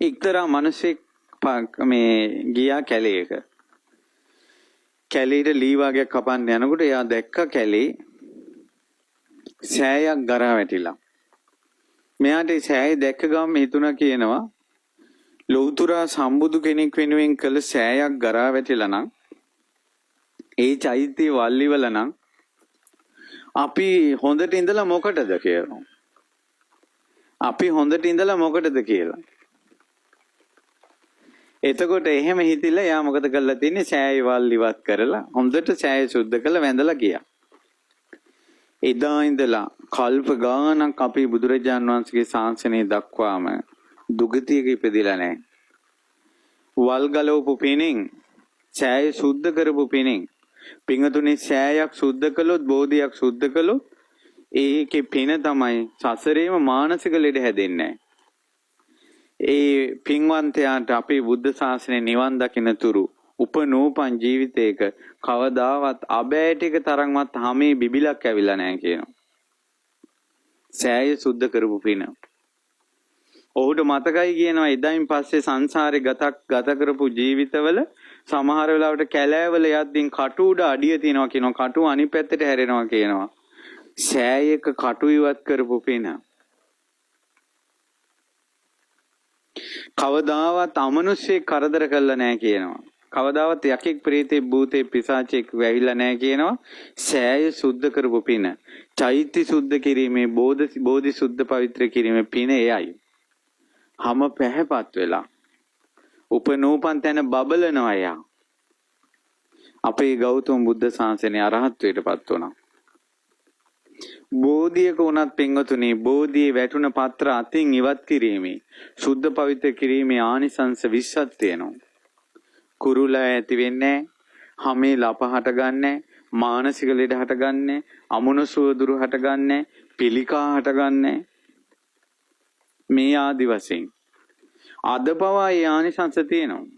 එක්තරා මිනිසෙක් මේ ගියා කැලේක. කැලේට ලී වගේක් කපන්න යනකොට එයා දැක්ක කැලේ සෑයක් ගරා වැටිලා. මෙයාට ඒ සෑය දැක්ක ගමන් හිතුණා කියනවා ලෞතුරා සම්බුදු කෙනෙක් වෙනුවෙන් කළ සෑයක් ගරා වැටිලා නම් ඒ චෛත්‍ය වල්ලිවල නම් අපි හොඳට ඉඳලා මොකටද කියලා. අපි හොඳට ඉඳලා මොකටද කියලා. එතකොට එහෙම හිතිලා යා මොකද කරලා තින්නේ සෑය වල් ඉවත් කරලා හොඳට සෑය සුද්ධ කරලා වැඳලා ගියා. එදා ඉඳලා කල්ප ගානක් අපි බුදුරජාන් වහන්සේගේ ශාසනය දක්වාම දුගතියක ඉපදිලා නැහැ. වල් ගලවපු පිණින් සෑය සුද්ධ කරපු පිණින් පිංගතුනේ සෑයක් සුද්ධ කළොත් බෝධියක් සුද්ධ කළොත් ඒකේ පින තමයි සසරේම මානසික ලෙඩ හැදෙන්නේ. ඒ පින්වන්තයාට අපේ බුද්ධ ශාසනය නිවන් දකින්න තුරු උපනෝපන් ජීවිතයක කවදාවත් අබෑටික තරම්වත් හැමේ බිබිලක් ඇවිල්ලා නැහැ කියනවා. සෑය සුද්ධ කරපු පින. ඔහුට මතකයි කියනවා එදායින් පස්සේ සංසාරේ ගත කරපු ජීවිතවල සමහර වෙලාවට කැලෑවල යද්දී කටු උඩ අඩිය තියනවා කියනවා. කටු අනිත් පැත්තට හැරෙනවා කියනවා. සෑයක කටු ඉවත් කරපු පින. කවදාවත් අමනුෂ්‍යෙක් කරදර කළා නැහැ කියනවා. කවදාවත් යකෙක් ප්‍රේතෙක් භූතෙක් පිසාචෙක් වැහිලා නැහැ කියනවා. සෑය සුද්ධ කරපු පින. චෛත්‍ය සුද්ධ කිරීමේ බෝධි සුද්ධ පවිත්‍ර කිරීමේ පින එයයි. හැම පැහැපත් වෙලා උපනෝපන් තැන බබලනවා යා. අපේ ගෞතම බුද්ධ ශාසනය අරහත්ත්වයටපත් වුණා. බෝධියක උනත් පින්වතුනි බෝධියේ වැටුණ පත්‍ර අතින් ඉවත් කිරීමේ සුද්ධ පවිත්‍ර කිරීමේ ආනිසංස 20ක් තියෙනවා. කුරුලා ඇති වෙන්නේ හැමේ ලප හටගන්නේ මානසික ලෙඩ හටගන්නේ අමනුෂ්‍ය දුරු හටගන්නේ පිළිකා හටගන්නේ මේ ආදි වශයෙන් අද පවා ඒ ආනිසංස තියෙනවා.